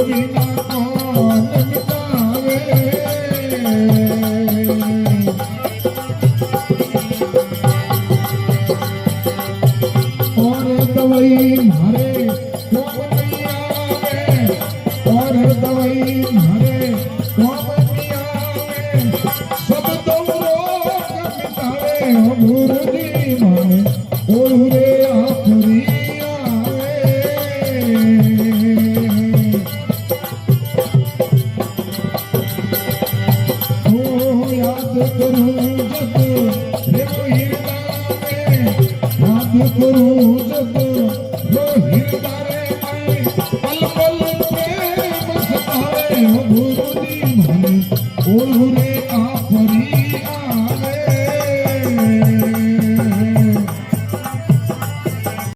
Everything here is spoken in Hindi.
વિના કોણ મિટાવે और दवाई मारे कोम नहीं आवे और दवाई मारे कोम नहीं आवे सब तो रोग मिटावे गुरुजी माने ओरे आखरी आवे ओ याद करूं जब रे हीरदावे याद करूं जब रो हीरदारे पल पल पे बसतावे गुरुजी माने